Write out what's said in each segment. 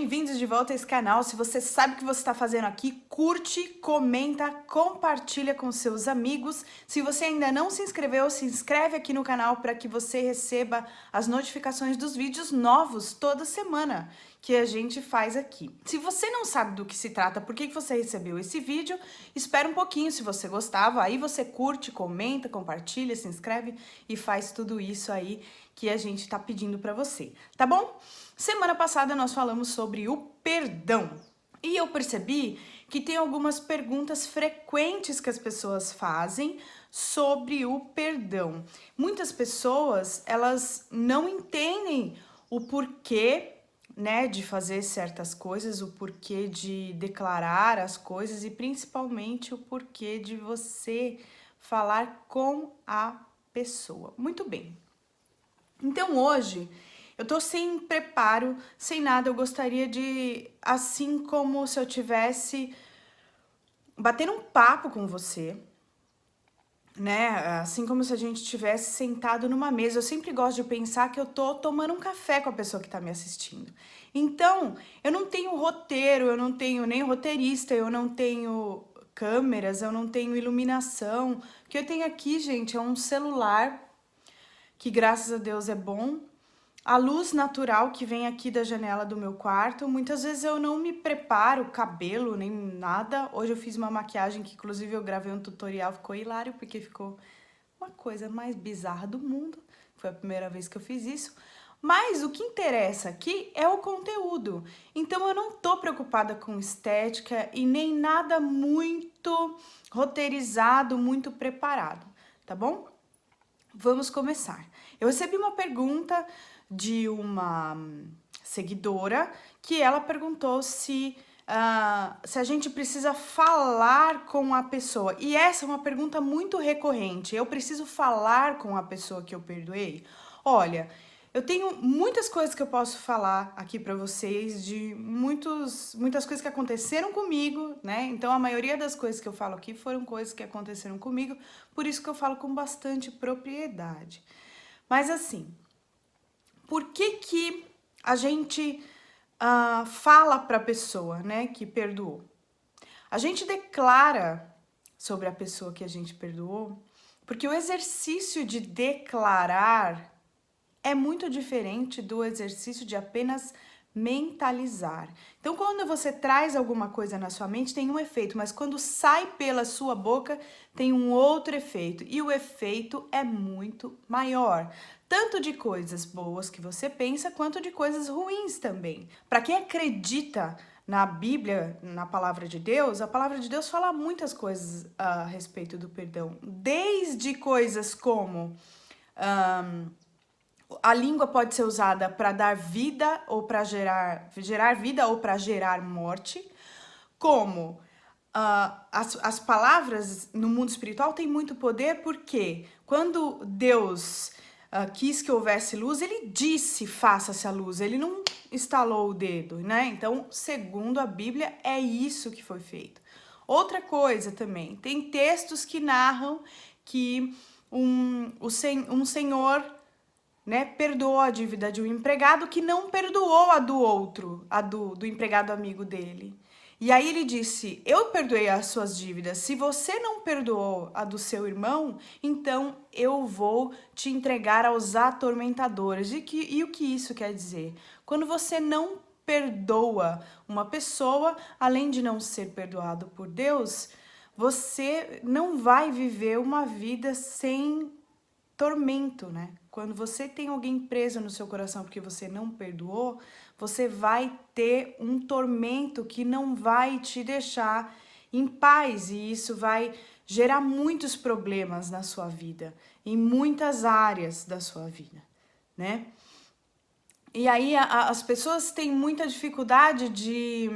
bem-vindos de volta a esse canal. Se você sabe o que você está fazendo aqui, curte, comenta, compartilha com seus amigos. Se você ainda não se inscreveu, se inscreve aqui no canal para que você receba as notificações dos vídeos novos toda semana que a gente faz aqui. Se você não sabe do que se trata, por que você recebeu esse vídeo, espera um pouquinho. Se você gostava, aí você curte, comenta, compartilha, se inscreve e faz tudo isso aí que a gente está pedindo para você, tá bom? Semana passada nós falamos sobre o perdão e eu percebi que tem algumas perguntas frequentes que as pessoas fazem sobre o perdão. Muitas pessoas, elas não entendem o porquê, né, de fazer certas coisas, o porquê de declarar as coisas e principalmente o porquê de você falar com a pessoa. Muito bem. Então hoje eu tô sem preparo, sem nada, eu gostaria de, assim como se eu tivesse batendo um papo com você, né? Assim como se a gente tivesse sentado numa mesa. Eu sempre gosto de pensar que eu tô tomando um café com a pessoa que tá me assistindo. Então, eu não tenho roteiro, eu não tenho nem roteirista, eu não tenho câmeras, eu não tenho iluminação. O que eu tenho aqui, gente, é um celular que graças a Deus é bom. A luz natural que vem aqui da janela do meu quarto, muitas vezes eu não me preparo, cabelo, nem nada. Hoje eu fiz uma maquiagem que inclusive eu gravei um tutorial, ficou hilário, porque ficou uma coisa mais bizarra do mundo. Foi a primeira vez que eu fiz isso. Mas o que interessa aqui é o conteúdo. Então eu não tô preocupada com estética e nem nada muito roteirizado, muito preparado, tá bom? Vamos começar. Eu recebi uma pergunta de uma seguidora que ela perguntou se a gente precisa falar com a pessoa. E essa é uma pergunta muito recorrente. Eu preciso falar com a pessoa que eu perdoei? Olha, eu tenho muitas coisas que eu posso falar aqui para vocês, de muitas coisas que aconteceram comigo, né? Então a maioria das coisas que eu falo aqui foram coisas que aconteceram comigo, por isso que eu falo com bastante propriedade. Mas assim, por que a gente fala para a pessoa, né, que perdoou? A gente declara sobre a pessoa que a gente perdoou, porque o exercício de declarar é muito diferente do exercício de apenas mentalizar. Então, quando você traz alguma coisa na sua mente, tem um efeito, mas quando sai pela sua boca, tem um outro efeito. E o efeito é muito maior. Tanto de coisas boas que você pensa, quanto de coisas ruins também. Para quem acredita na Bíblia, na palavra de Deus, a palavra de Deus fala muitas coisas a respeito do perdão. Desde coisas como... a língua pode ser usada para dar vida ou para gerar vida ou para gerar morte, como as palavras no mundo espiritual têm muito poder, porque quando Deus quis que houvesse luz, ele disse faça-se a luz, ele não estalou o dedo, né? Então, segundo a Bíblia, é isso que foi feito. Outra coisa também, tem textos que narram que um senhor, né, perdoou a dívida de um empregado que não perdoou a do outro, a do empregado amigo dele. E aí ele disse, eu perdoei as suas dívidas, se você não perdoou a do seu irmão, então eu vou te entregar aos atormentadores. E o que isso quer dizer? Quando você não perdoa uma pessoa, além de não ser perdoado por Deus, você não vai viver uma vida sem tormento, né? Quando você tem alguém preso no seu coração porque você não perdoou, você vai ter um tormento que não vai te deixar em paz e isso vai gerar muitos problemas na sua vida, em muitas áreas da sua vida, né? E aí as pessoas têm muita dificuldade de...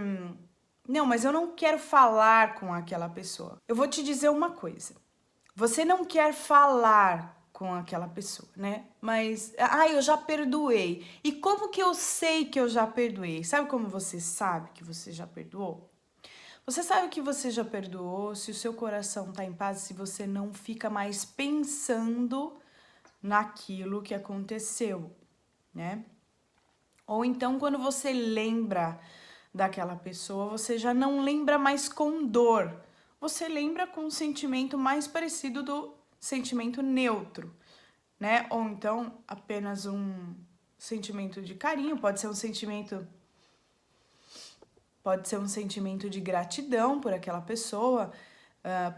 Não, mas eu não quero falar com aquela pessoa. Eu vou te dizer uma coisa. Você não quer falar com aquela pessoa, né? Mas, eu já perdoei. E como que eu sei que eu já perdoei? Sabe como você sabe que você já perdoou? Você sabe que você já perdoou se o seu coração tá em paz, se você não fica mais pensando naquilo que aconteceu, né? Ou então quando você lembra daquela pessoa, você já não lembra mais com dor. Você lembra com um sentimento mais parecido do sentimento neutro, né? Ou então apenas um sentimento de carinho, pode ser um sentimento de gratidão por aquela pessoa,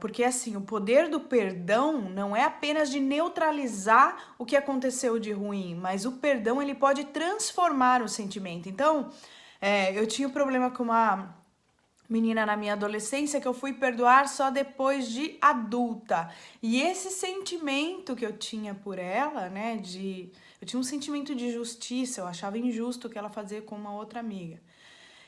porque assim, o poder do perdão não é apenas de neutralizar o que aconteceu de ruim, mas o perdão ele pode transformar o sentimento. Então, eu tinha um problema com uma menina na minha adolescência que eu fui perdoar só depois de adulta. E esse sentimento que eu tinha por ela, né, eu tinha um sentimento de justiça, eu achava injusto o que ela fazia com uma outra amiga.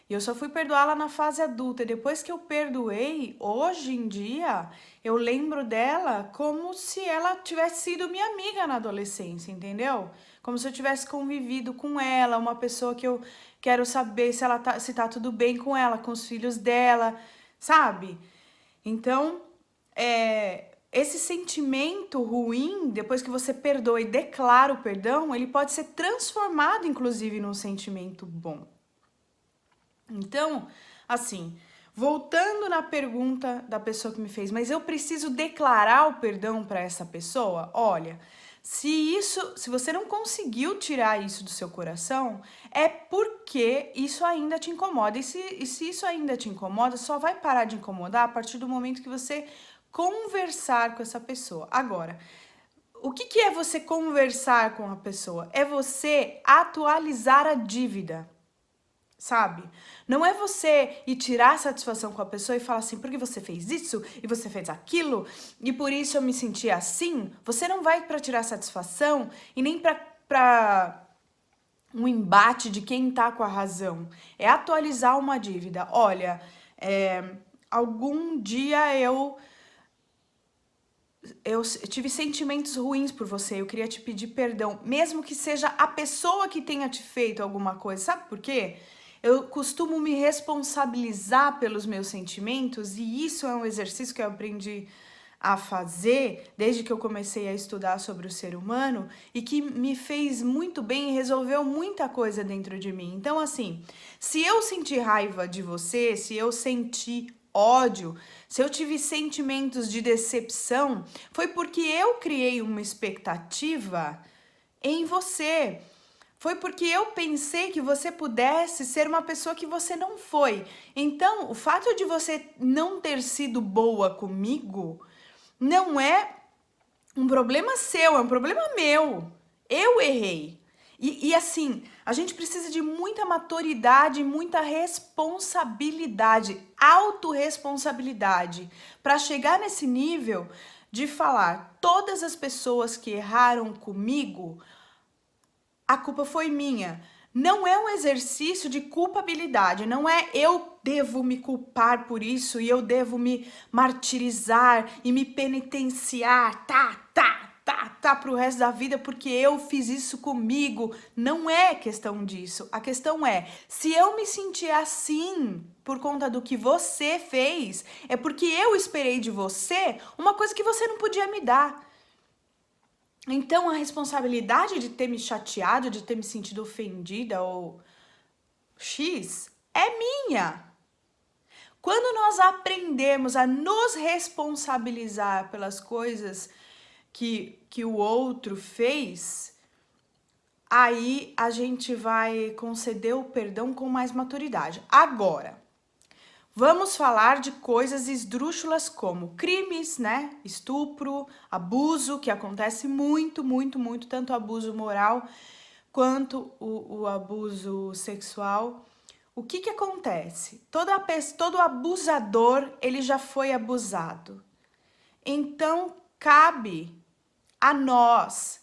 E eu só fui perdoá-la na fase adulta. E depois que eu perdoei, hoje em dia, eu lembro dela como se ela tivesse sido minha amiga na adolescência, entendeu? Como se eu tivesse convivido com ela, uma pessoa que eu quero saber se tá tudo bem com ela, com os filhos dela, sabe? Então, esse sentimento ruim, depois que você perdoa e declara o perdão, ele pode ser transformado, inclusive, num sentimento bom. Então, assim, voltando na pergunta da pessoa que me fez, mas eu preciso declarar o perdão para essa pessoa? Olha, se você não conseguiu tirar isso do seu coração, é porque isso ainda te incomoda. E se isso ainda te incomoda, só vai parar de incomodar a partir do momento que você conversar com essa pessoa. Agora, o que é você conversar com a pessoa? É você atualizar a dívida. Sabe? Não é você ir tirar satisfação com a pessoa e falar assim, porque você fez isso e você fez aquilo e por isso eu me senti assim. Você não vai para tirar satisfação e nem para um embate de quem tá com a razão. É atualizar uma dívida. Olha, algum dia eu tive sentimentos ruins por você, eu queria te pedir perdão, mesmo que seja a pessoa que tenha te feito alguma coisa. Sabe por quê? Eu costumo me responsabilizar pelos meus sentimentos e isso é um exercício que eu aprendi a fazer desde que eu comecei a estudar sobre o ser humano e que me fez muito bem e resolveu muita coisa dentro de mim. Então, assim, se eu senti raiva de você, se eu senti ódio, se eu tive sentimentos de decepção, foi porque eu criei uma expectativa em você. Foi porque eu pensei que você pudesse ser uma pessoa que você não foi. Então, o fato de você não ter sido boa comigo não é um problema seu, é um problema meu. Eu errei. E assim, a gente precisa de muita maturidade, muita responsabilidade, autorresponsabilidade, para chegar nesse nível de falar, todas as pessoas que erraram comigo, a culpa foi minha. Não é um exercício de culpabilidade, não é eu devo me culpar por isso e eu devo me martirizar e me penitenciar, pro resto da vida porque eu fiz isso comigo. Não é questão disso. A questão é, se eu me sentir assim por conta do que você fez, é porque eu esperei de você uma coisa que você não podia me dar. Então, a responsabilidade de ter me chateado, de ter me sentido ofendida ou X, é minha. Quando nós aprendemos a nos responsabilizar pelas coisas que o outro fez, aí a gente vai conceder o perdão com mais maturidade. Agora, vamos falar de coisas esdrúxulas como crimes, né? Estupro, abuso, que acontece muito, tanto o abuso moral quanto o abuso sexual. O que acontece? Todo abusador, ele já foi abusado. Então, cabe a nós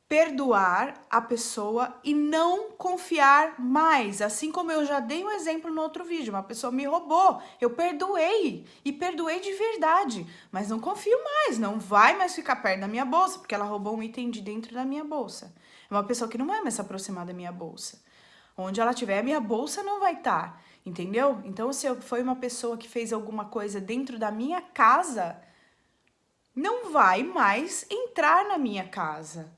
perdoar a pessoa e não confiar mais. Assim como eu já dei um exemplo no outro vídeo, uma pessoa me roubou, eu perdoei e perdoei de verdade, mas não confio mais, não vai mais ficar perto da minha bolsa, porque ela roubou um item de dentro da minha bolsa. É uma pessoa que não vai mais se aproximar da minha bolsa. Onde ela tiver, a minha bolsa não vai estar, entendeu? Então, se foi uma pessoa que fez alguma coisa dentro da minha casa, não vai mais entrar na minha casa.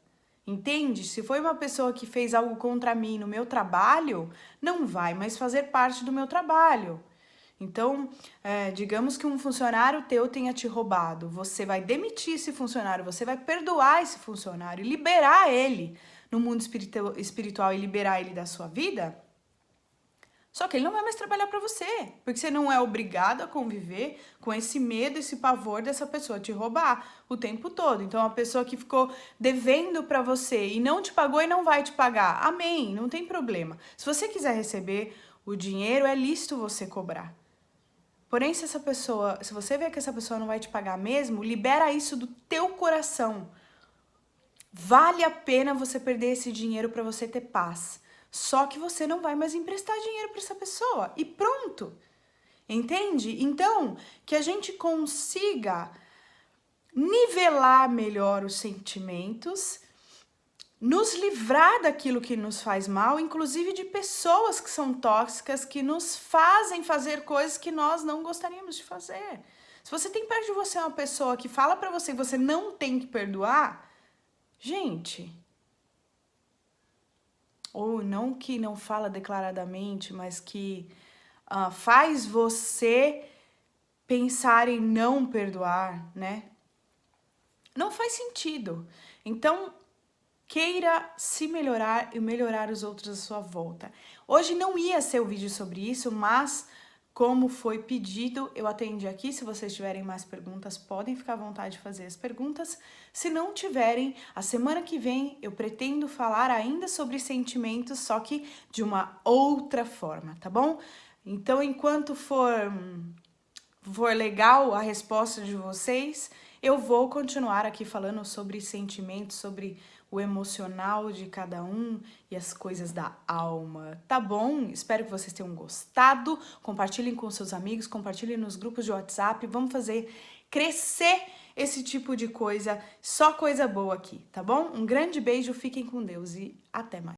Entende? Se foi uma pessoa que fez algo contra mim no meu trabalho, não vai mais fazer parte do meu trabalho. Então, digamos que um funcionário teu tenha te roubado, você vai demitir esse funcionário, você vai perdoar esse funcionário, liberar ele no mundo espiritual e liberar ele da sua vida. Só que ele não vai mais trabalhar para você, porque você não é obrigado a conviver com esse medo, esse pavor dessa pessoa te roubar o tempo todo. Então, a pessoa que ficou devendo para você e não te pagou e não vai te pagar, amém, não tem problema. Se você quiser receber o dinheiro, é lícito você cobrar. Porém, se você vê que essa pessoa não vai te pagar mesmo, libera isso do teu coração. Vale a pena você perder esse dinheiro para você ter paz. Só que você não vai mais emprestar dinheiro para essa pessoa. E pronto. Entende? Então, que a gente consiga nivelar melhor os sentimentos, nos livrar daquilo que nos faz mal, inclusive de pessoas que são tóxicas, que nos fazem fazer coisas que nós não gostaríamos de fazer. Se você tem perto de você uma pessoa que fala pra você que você não tem que perdoar, gente, ou não que não fala declaradamente, mas que faz você pensar em não perdoar, né? Não faz sentido. Então, queira se melhorar e melhorar os outros à sua volta. Hoje não ia ser o vídeo sobre isso, mas como foi pedido, eu atendi aqui. Se vocês tiverem mais perguntas, podem ficar à vontade de fazer as perguntas. Se não tiverem, a semana que vem eu pretendo falar ainda sobre sentimentos, só que de uma outra forma, tá bom? Então, enquanto for legal a resposta de vocês, eu vou continuar aqui falando sobre sentimentos, sobre o emocional de cada um e as coisas da alma, tá bom? Espero que vocês tenham gostado. Compartilhem com seus amigos, compartilhem nos grupos de WhatsApp. Vamos fazer crescer esse tipo de coisa, só coisa boa aqui, tá bom? Um grande beijo, fiquem com Deus e até mais.